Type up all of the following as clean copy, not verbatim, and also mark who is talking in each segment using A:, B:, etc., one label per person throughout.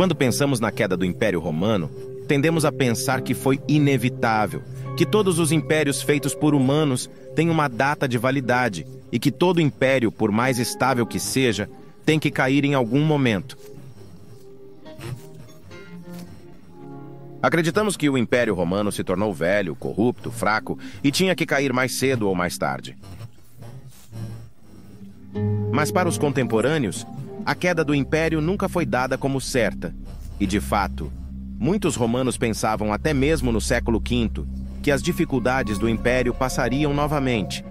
A: Quando pensamos na queda do Império Romano, tendemos a pensar que foi inevitável, que todos os impérios feitos por humanos têm uma data de validade e que todo império, por mais estável que seja, tem que cair em algum momento. Acreditamos que o Império Romano se tornou velho, corrupto, fraco e tinha que cair mais cedo ou mais tarde. Mas para os contemporâneos, a queda do Império nunca foi dada como certa. E, de fato, muitos romanos pensavam até mesmo no século V que as dificuldades do Império passariam novamente.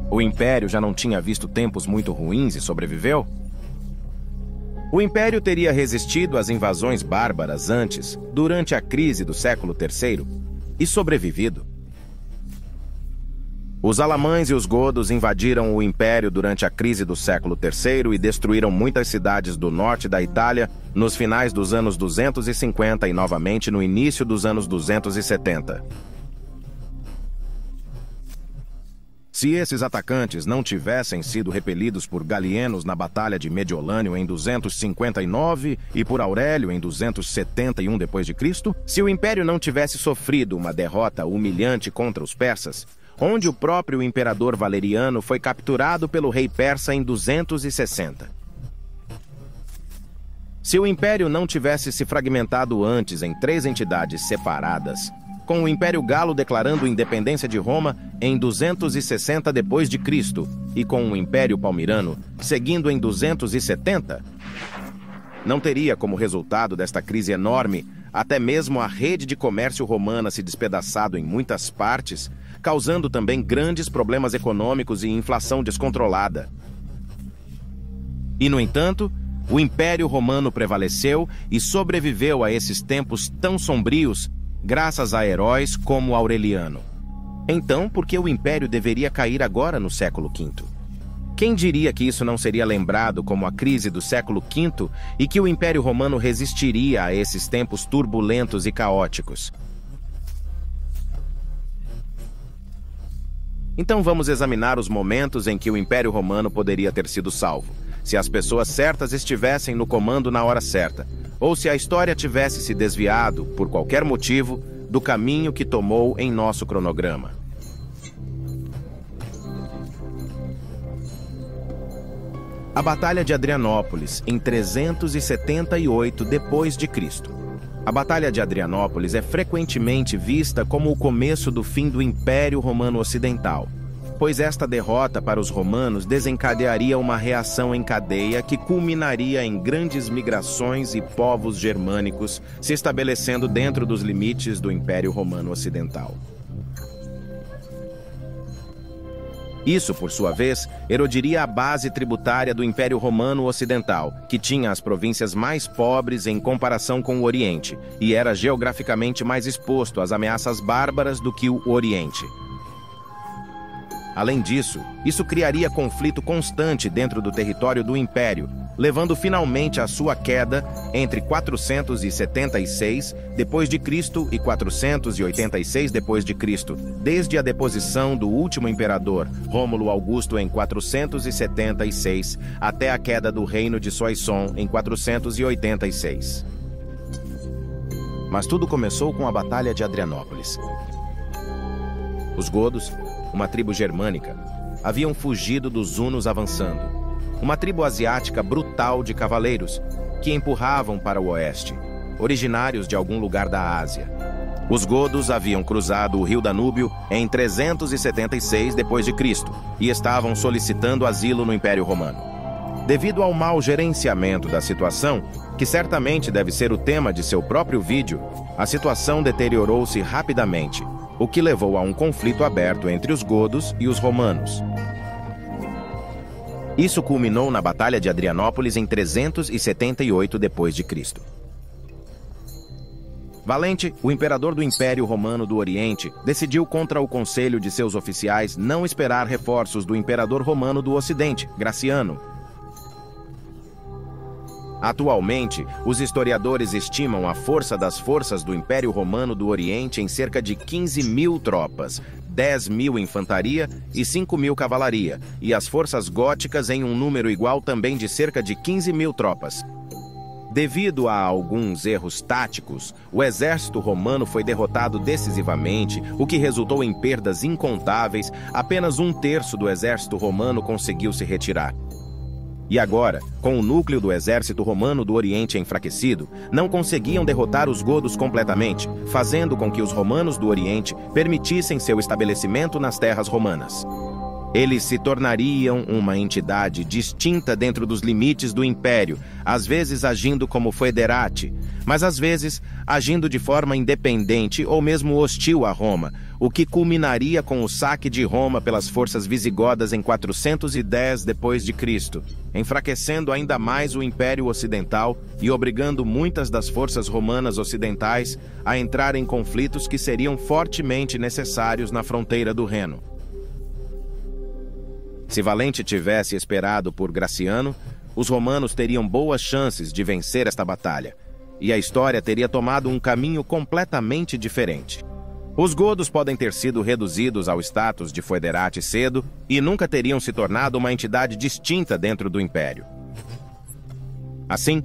A: O Império já não tinha visto tempos muito ruins e sobreviveu? O Império teria resistido às invasões bárbaras antes, durante a crise do século III, e sobrevivido. Os alamães e os godos invadiram o Império durante a crise do século III e destruíram muitas cidades do norte da Itália nos finais dos anos 250 e novamente no início dos anos 270. Se esses atacantes não tivessem sido repelidos por Galienos na Batalha de Mediolânio em 259 e por Aurélio em 271 d.C., se o Império não tivesse sofrido uma derrota humilhante contra os persas, onde o próprio imperador Valeriano foi capturado pelo rei persa em 260. Se o Império não tivesse se fragmentado antes em 3 entidades separadas, com o Império Galo declarando independência de Roma em 260 d.C. e com o Império Palmirano seguindo em 270, não teria como resultado desta crise enorme até mesmo a rede de comércio romana se despedaçado em muitas partes, causando também grandes problemas econômicos e inflação descontrolada. E, no entanto, o Império Romano prevaleceu e sobreviveu a esses tempos tão sombrios graças a heróis como Aureliano. Então, por que o Império deveria cair agora no século V? Quem diria que isso não seria lembrado como a crise do século V e que o Império Romano resistiria a esses tempos turbulentos e caóticos? Então vamos examinar os momentos em que o Império Romano poderia ter sido salvo, se as pessoas certas estivessem no comando na hora certa, ou se a história tivesse se desviado, por qualquer motivo, do caminho que tomou em nosso cronograma. A Batalha de Adrianópolis, em 378 d.C. A Batalha de Adrianópolis é frequentemente vista como o começo do fim do Império Romano Ocidental, pois esta derrota para os romanos desencadearia uma reação em cadeia que culminaria em grandes migrações e povos germânicos se estabelecendo dentro dos limites do Império Romano Ocidental. Isso, por sua vez, erodiria a base tributária do Império Romano Ocidental, que tinha as províncias mais pobres em comparação com o Oriente, e era geograficamente mais exposto às ameaças bárbaras do que o Oriente. Além disso, isso criaria conflito constante dentro do território do Império, levando finalmente à sua queda entre 476 d.C. e 486 d.C., desde a deposição do último imperador, Rômulo Augusto, em 476, até a queda do reino de Soissons em 486. Mas tudo começou com a Batalha de Adrianópolis. Os godos, uma tribo germânica, haviam fugido dos hunos avançando, uma tribo asiática brutal de cavaleiros que empurravam para o oeste, originários de algum lugar da Ásia. Os godos haviam cruzado o rio Danúbio em 376 d.C. e estavam solicitando asilo no Império Romano. Devido ao mau gerenciamento da situação, que certamente deve ser o tema de seu próprio vídeo, a situação deteriorou-se rapidamente, o que levou a um conflito aberto entre os godos e os romanos. Isso culminou na Batalha de Adrianópolis em 378 d.C. Valente, o imperador do Império Romano do Oriente, decidiu contra o conselho de seus oficiais não esperar reforços do imperador romano do Ocidente, Graciano. Atualmente, os historiadores estimam a força das forças do Império Romano do Oriente em cerca de 15.000 tropas, 10.000 infantaria e 5.000 cavalaria, e as forças góticas em um número igual também de cerca de 15.000 tropas. Devido a alguns erros táticos, o exército romano foi derrotado decisivamente, o que resultou em perdas incontáveis. Apenas 1/3 do exército romano conseguiu se retirar. E agora, com o núcleo do exército romano do Oriente enfraquecido, não conseguiam derrotar os godos completamente, fazendo com que os romanos do Oriente permitissem seu estabelecimento nas terras romanas. Eles se tornariam uma entidade distinta dentro dos limites do império, às vezes agindo como foederati, mas às vezes agindo de forma independente ou mesmo hostil a Roma, o que culminaria com o saque de Roma pelas forças visigodas em 410 d.C., enfraquecendo ainda mais o Império Ocidental e obrigando muitas das forças romanas ocidentais a entrar em conflitos que seriam fortemente necessários na fronteira do Reno. Se Valente tivesse esperado por Graciano, os romanos teriam boas chances de vencer esta batalha, e a história teria tomado um caminho completamente diferente. Os godos podem ter sido reduzidos ao status de foederati cedo e nunca teriam se tornado uma entidade distinta dentro do império. Assim,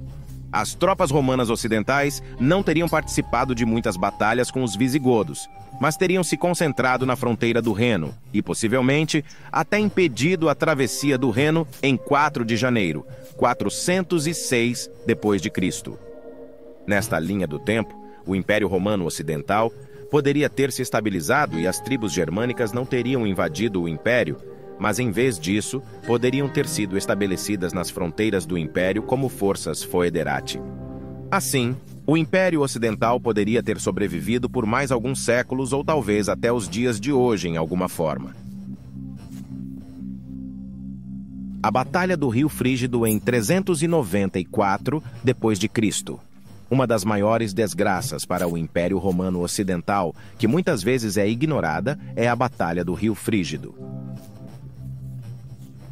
A: as tropas romanas ocidentais não teriam participado de muitas batalhas com os visigodos, mas teriam se concentrado na fronteira do Reno e, possivelmente, até impedido a travessia do Reno em 4 de janeiro, 406 d.C. Nesta linha do tempo, o Império Romano Ocidental poderia ter se estabilizado e as tribos germânicas não teriam invadido o Império, mas em vez disso, poderiam ter sido estabelecidas nas fronteiras do Império como forças foederati. Assim, o Império Ocidental poderia ter sobrevivido por mais alguns séculos ou talvez até os dias de hoje em alguma forma. A Batalha do Rio Frígido em 394 d.C. Uma das maiores desgraças para o Império Romano Ocidental, que muitas vezes é ignorada, é a Batalha do Rio Frígido.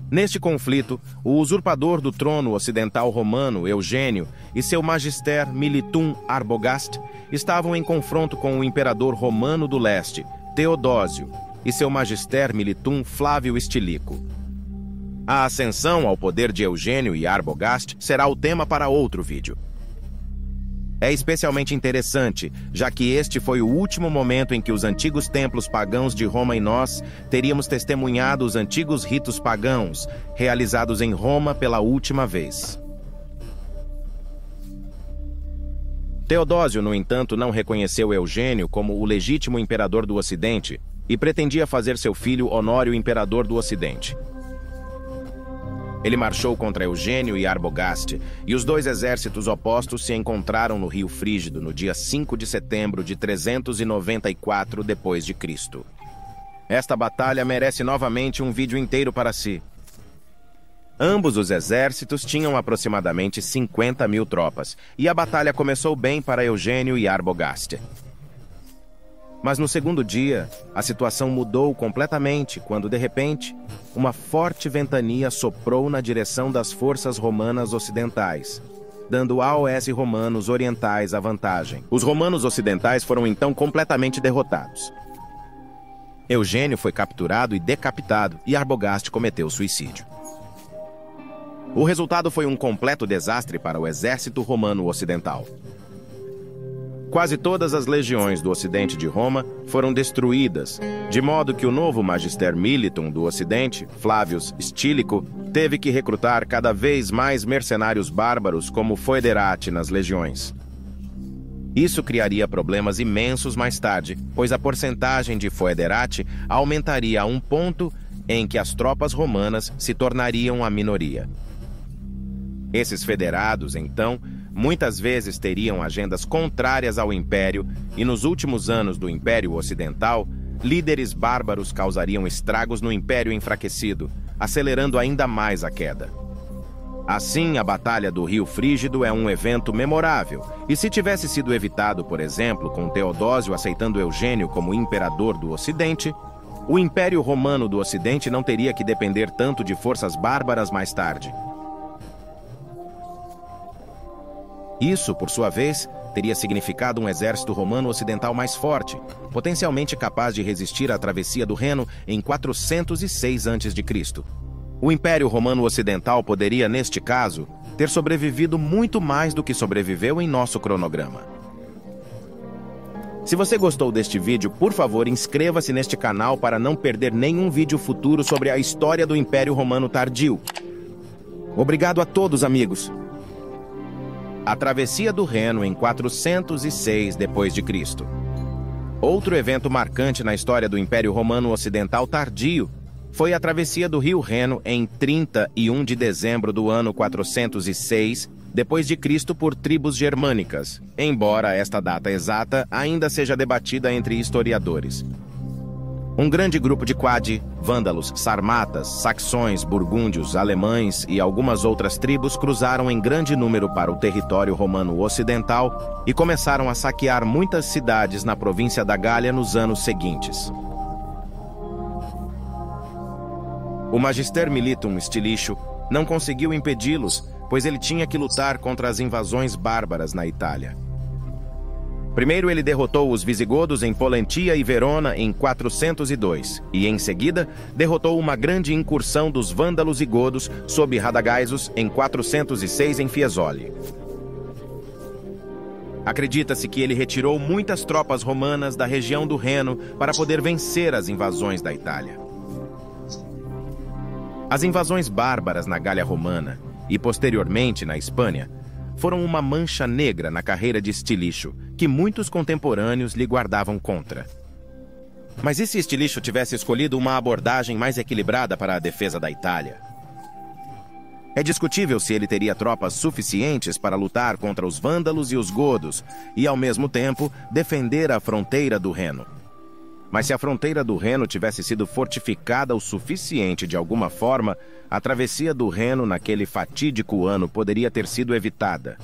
A: Neste conflito, o usurpador do trono ocidental romano, Eugênio, e seu magister Militum Arbogast estavam em confronto com o imperador romano do leste, Teodósio, e seu magister Militum Flávio Estílico. A ascensão ao poder de Eugênio e Arbogast será o tema para outro vídeo. É especialmente interessante, já que este foi o último momento em que os antigos templos pagãos de Roma e nós teríamos testemunhado os antigos ritos pagãos, realizados em Roma pela última vez. Teodósio, no entanto, não reconheceu Eugênio como o legítimo imperador do Ocidente e pretendia fazer seu filho Honório imperador do Ocidente. Ele marchou contra Eugênio e Arbogast, e os dois exércitos opostos se encontraram no Rio Frígido no dia 5 de setembro de 394 d.C. Esta batalha merece novamente um vídeo inteiro para si. Ambos os exércitos tinham aproximadamente 50.000 tropas, e a batalha começou bem para Eugênio e Arbogast. Mas no segundo dia, a situação mudou completamente quando, de repente, uma forte ventania soprou na direção das forças romanas ocidentais, dando aos romanos orientais a vantagem. Os romanos ocidentais foram então completamente derrotados. Eugênio foi capturado e decapitado, e Arbogast cometeu suicídio. O resultado foi um completo desastre para o exército romano ocidental. Quase todas as legiões do ocidente de Roma foram destruídas, de modo que o novo magister militum do ocidente, Flávio Estílico, teve que recrutar cada vez mais mercenários bárbaros como foederati nas legiões. Isso criaria problemas imensos mais tarde, pois a porcentagem de foederati aumentaria a um ponto em que as tropas romanas se tornariam a minoria. Esses federados, então, muitas vezes teriam agendas contrárias ao Império e, nos últimos anos do Império Ocidental, líderes bárbaros causariam estragos no Império enfraquecido, acelerando ainda mais a queda. Assim, a Batalha do Rio Frígido é um evento memorável, e se tivesse sido evitado, por exemplo, com Teodósio aceitando Eugênio como imperador do Ocidente, o Império Romano do Ocidente não teria que depender tanto de forças bárbaras mais tarde. Isso, por sua vez, teria significado um exército romano ocidental mais forte, potencialmente capaz de resistir à travessia do Reno em 406 a.C. O Império Romano Ocidental poderia, neste caso, ter sobrevivido muito mais do que sobreviveu em nosso cronograma. Se você gostou deste vídeo, por favor, inscreva-se neste canal para não perder nenhum vídeo futuro sobre a história do Império Romano Tardio. Obrigado a todos, amigos! A travessia do Reno em 406 d.C. Outro evento marcante na história do Império Romano Ocidental Tardio foi a travessia do rio Reno em 31 de dezembro do ano 406 d.C. por tribos germânicas, embora esta data exata ainda seja debatida entre historiadores. Um grande grupo de Quadi, vândalos, sarmatas, saxões, burgúndios, alemães e algumas outras tribos cruzaram em grande número para o território romano ocidental e começaram a saquear muitas cidades na província da Gália nos anos seguintes. O Magister Militum Stilicho não conseguiu impedi-los, pois ele tinha que lutar contra as invasões bárbaras na Itália. Primeiro ele derrotou os visigodos em Pollentia e Verona em 402, e em seguida derrotou uma grande incursão dos vândalos e godos sob Radagaisus em 406 em Fiesole. Acredita-se que ele retirou muitas tropas romanas da região do Reno para poder vencer as invasões da Itália. As invasões bárbaras na Gália Romana e posteriormente na Espanha foram uma mancha negra na carreira de Stilicho, que muitos contemporâneos lhe guardavam contra. Mas e se Stilicho tivesse escolhido uma abordagem mais equilibrada para a defesa da Itália? É discutível se ele teria tropas suficientes para lutar contra os vândalos e os godos e, ao mesmo tempo, defender a fronteira do Reno. Mas se a fronteira do Reno tivesse sido fortificada o suficiente de alguma forma, a travessia do Reno naquele fatídico ano poderia ter sido evitada.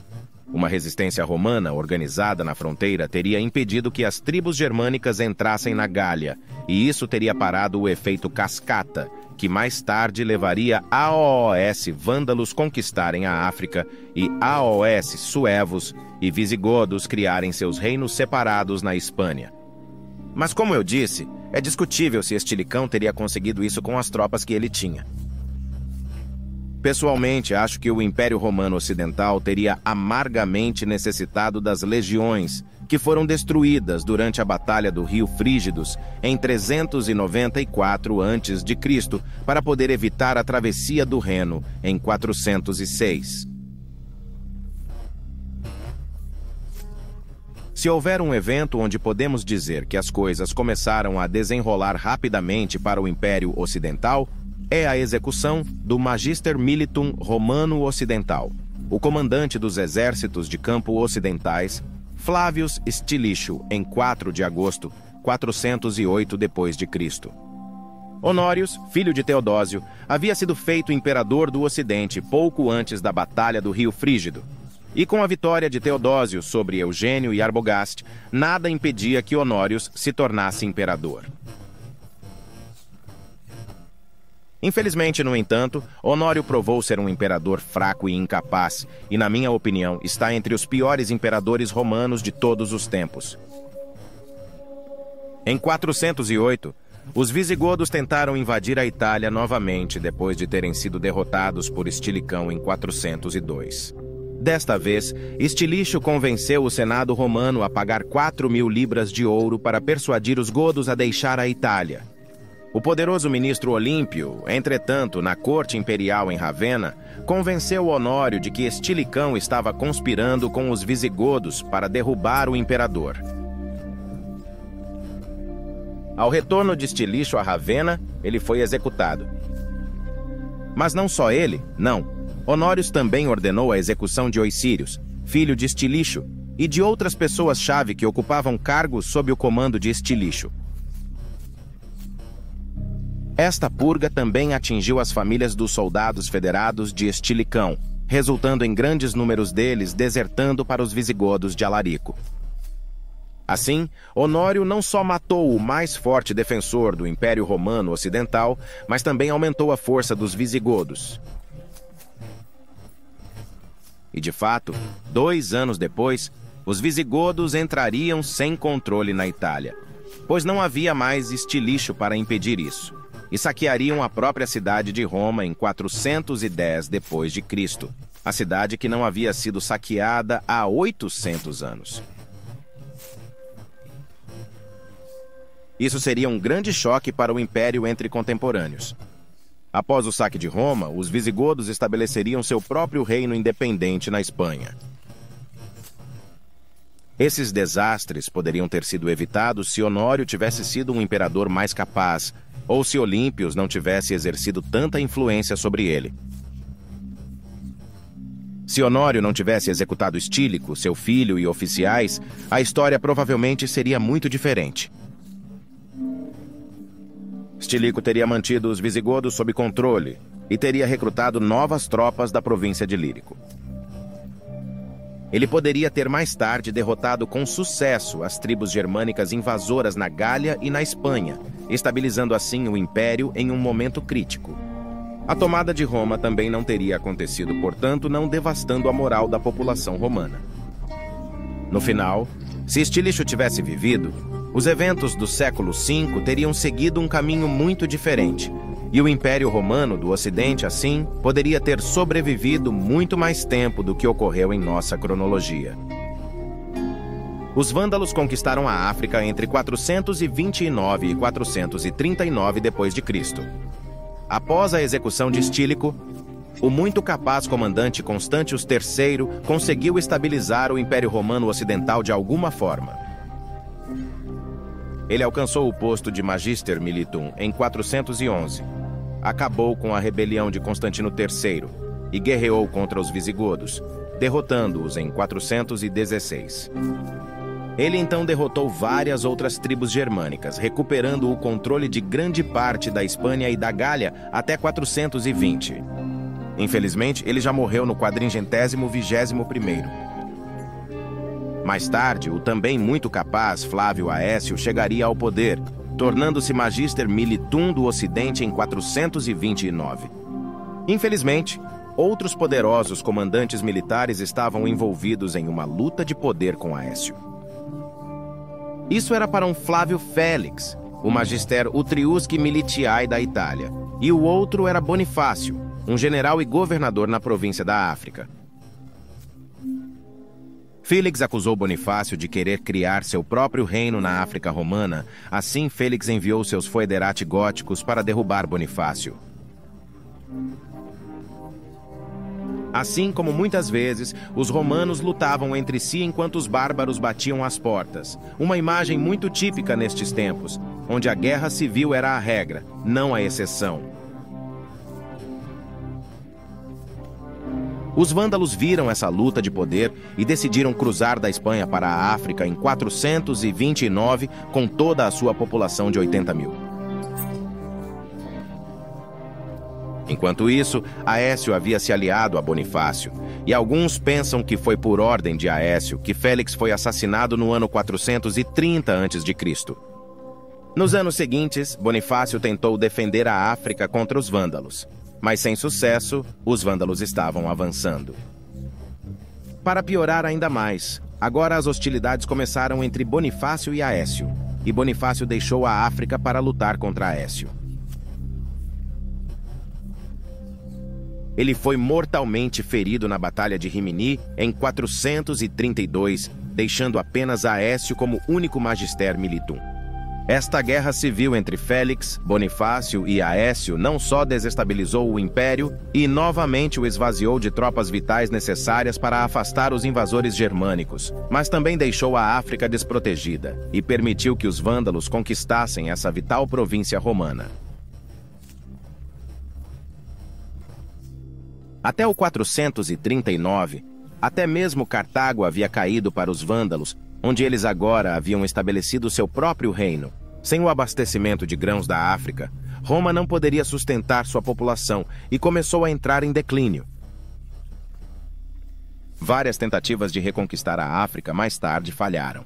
A: Uma resistência romana organizada na fronteira teria impedido que as tribos germânicas entrassem na Gália, e isso teria parado o efeito cascata, que mais tarde levaria AOS vândalos conquistarem a África e AOS suevos e visigodos criarem seus reinos separados na Espanha. Mas como eu disse, é discutível se Estilicão teria conseguido isso com as tropas que ele tinha. Pessoalmente, acho que o Império Romano Ocidental teria amargamente necessitado das legiões, que foram destruídas durante a Batalha do Rio Frígidos em 394 a.C., para poder evitar a travessia do Reno em 406. Se houver um evento onde podemos dizer que as coisas começaram a desenrolar rapidamente para o Império Ocidental, é a execução do Magister Militum Romano Ocidental, o comandante dos exércitos de campo ocidentais, Flavius Stilicho, em 4 de agosto, 408 d.C. Honorius, filho de Teodósio, havia sido feito imperador do Ocidente pouco antes da Batalha do Rio Frígido. E com a vitória de Teodósio sobre Eugênio e Arbogast, nada impedia que Honorius se tornasse imperador. Infelizmente, no entanto, Honório provou ser um imperador fraco e incapaz, e, na minha opinião, está entre os piores imperadores romanos de todos os tempos. Em 408, os visigodos tentaram invadir a Itália novamente depois de terem sido derrotados por Estilicão em 402. Desta vez, Stilicho convenceu o Senado romano a pagar 4.000 libras de ouro para persuadir os godos a deixar a Itália. O poderoso ministro Olímpio, entretanto, na corte imperial em Ravenna, convenceu Honório de que Estilicão estava conspirando com os visigodos para derrubar o imperador. Ao retorno de Stilicho a Ravenna, ele foi executado. Mas não só ele, não. Honórios também ordenou a execução de Oicírios, filho de Stilicho, e de outras pessoas-chave que ocupavam cargos sob o comando de Stilicho. Esta purga também atingiu as famílias dos soldados federados de Estilicão, resultando em grandes números deles desertando para os visigodos de Alarico. Assim, Honório não só matou o mais forte defensor do Império Romano Ocidental, mas também aumentou a força dos visigodos. E de fato, 2 anos depois, os visigodos entrariam sem controle na Itália, pois não havia mais estilicho para impedir isso, e saqueariam a própria cidade de Roma em 410 depois de Cristo, a cidade que não havia sido saqueada há 800 anos. Isso seria um grande choque para o império entre contemporâneos. Após o saque de Roma, os visigodos estabeleceriam seu próprio reino independente na Espanha. Esses desastres poderiam ter sido evitados se Honório tivesse sido um imperador mais capaz, ou se Olímpios não tivesse exercido tanta influência sobre ele. Se Honório não tivesse executado Estílico, seu filho e oficiais, a história provavelmente seria muito diferente. Estílico teria mantido os visigodos sob controle e teria recrutado novas tropas da província de Lírico. Ele poderia ter mais tarde derrotado com sucesso as tribos germânicas invasoras na Gália e na Espanha, estabilizando assim o império em um momento crítico. A tomada de Roma também não teria acontecido, portanto, não devastando a moral da população romana. No final, se Estílico tivesse vivido, os eventos do século V teriam seguido um caminho muito diferente, e o Império Romano do Ocidente, assim, poderia ter sobrevivido muito mais tempo do que ocorreu em nossa cronologia. Os vândalos conquistaram a África entre 429 e 439 d.C. Após a execução de Estílico, o muito capaz comandante Constantius III conseguiu estabilizar o Império Romano Ocidental de alguma forma. Ele alcançou o posto de Magister Militum em 411, acabou com a rebelião de Constantino III e guerreou contra os visigodos, derrotando-os em 416. Ele então derrotou várias outras tribos germânicas, recuperando o controle de grande parte da Espanha e da Gália até 420. Infelizmente, ele já morreu no 421º. Mais tarde, o também muito capaz Flávio Aécio chegaria ao poder, tornando-se Magister Militum do Ocidente em 429. Infelizmente, outros poderosos comandantes militares estavam envolvidos em uma luta de poder com Aécio. Isso era para um Flávio Félix, o Magister Utriusque Militiae da Itália, e o outro era Bonifácio, um general e governador na província da África. Félix acusou Bonifácio de querer criar seu próprio reino na África romana, assim Félix enviou seus foederati góticos para derrubar Bonifácio. Assim como muitas vezes, os romanos lutavam entre si enquanto os bárbaros batiam às portas, uma imagem muito típica nestes tempos, onde a guerra civil era a regra, não a exceção. Os vândalos viram essa luta de poder e decidiram cruzar da Espanha para a África em 429 com toda a sua população de 80 mil. Enquanto isso, Aécio havia se aliado a Bonifácio, e alguns pensam que foi por ordem de Aécio que Félix foi assassinado no ano 430 a.C. Nos anos seguintes, Bonifácio tentou defender a África contra os vândalos. Mas sem sucesso, os vândalos estavam avançando. Para piorar ainda mais, agora as hostilidades começaram entre Bonifácio e Aécio, e Bonifácio deixou a África para lutar contra Aécio. Ele foi mortalmente ferido na Batalha de Rimini em 432, deixando apenas Aécio como único Magister Militum. Esta guerra civil entre Félix, Bonifácio e Aécio não só desestabilizou o império e novamente o esvaziou de tropas vitais necessárias para afastar os invasores germânicos, mas também deixou a África desprotegida e permitiu que os vândalos conquistassem essa vital província romana. Até o 439, até mesmo Cartago havia caído para os vândalos, onde eles agora haviam estabelecido seu próprio reino. Sem o abastecimento de grãos da África, Roma não poderia sustentar sua população e começou a entrar em declínio. Várias tentativas de reconquistar a África mais tarde falharam.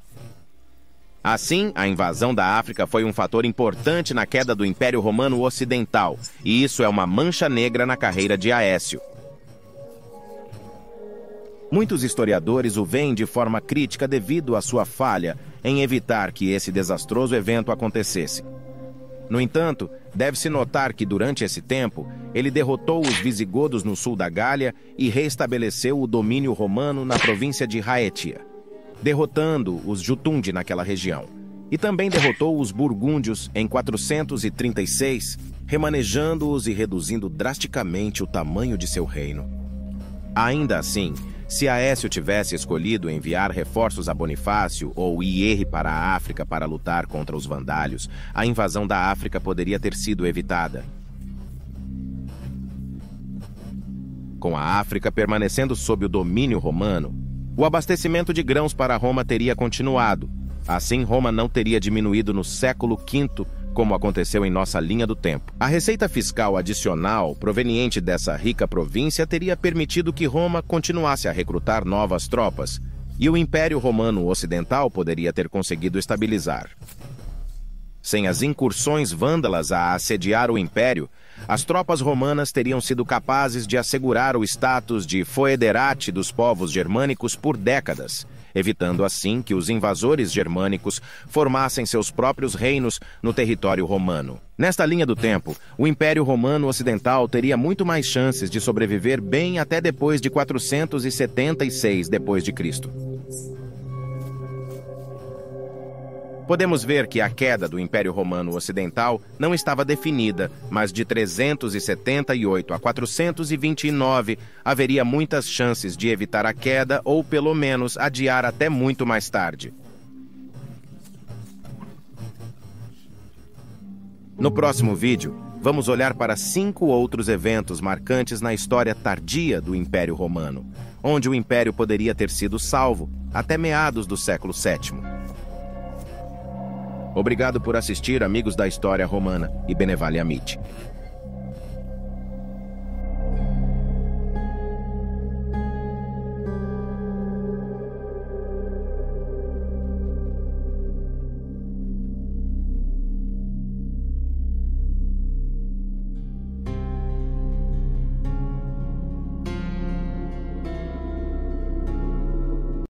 A: Assim, a invasão da África foi um fator importante na queda do Império Romano Ocidental, e isso é uma mancha negra na carreira de Aécio. Muitos historiadores o veem de forma crítica devido à sua falha em evitar que esse desastroso evento acontecesse. No entanto, deve-se notar que durante esse tempo, ele derrotou os visigodos no sul da Gália e reestabeleceu o domínio romano na província de Raetia, derrotando os Jutundi naquela região. E também derrotou os burgúndios em 436, remanejando-os e reduzindo drasticamente o tamanho de seu reino. Ainda assim, se Aécio tivesse escolhido enviar reforços a Bonifácio ou ir para a África para lutar contra os vandálios, a invasão da África poderia ter sido evitada. Com a África permanecendo sob o domínio romano, o abastecimento de grãos para Roma teria continuado. Assim, Roma não teria diminuído no século V, como aconteceu em nossa linha do tempo. A receita fiscal adicional proveniente dessa rica província teria permitido que Roma continuasse a recrutar novas tropas, e o Império Romano Ocidental poderia ter conseguido estabilizar. Sem as incursões vândalas a assediar o Império, as tropas romanas teriam sido capazes de assegurar o status de foederati dos povos germânicos por décadas, evitando assim que os invasores germânicos formassem seus próprios reinos no território romano. Nesta linha do tempo, o Império Romano Ocidental teria muito mais chances de sobreviver bem até depois de 476 d.C. Podemos ver que a queda do Império Romano Ocidental não estava definida, mas de 378 a 429 haveria muitas chances de evitar a queda ou pelo menos adiar até muito mais tarde. No próximo vídeo, vamos olhar para 5 outros eventos marcantes na história tardia do Império Romano, onde o Império poderia ter sido salvo até meados do século VII. Obrigado por assistir, amigos da História Romana e Benevale Amit.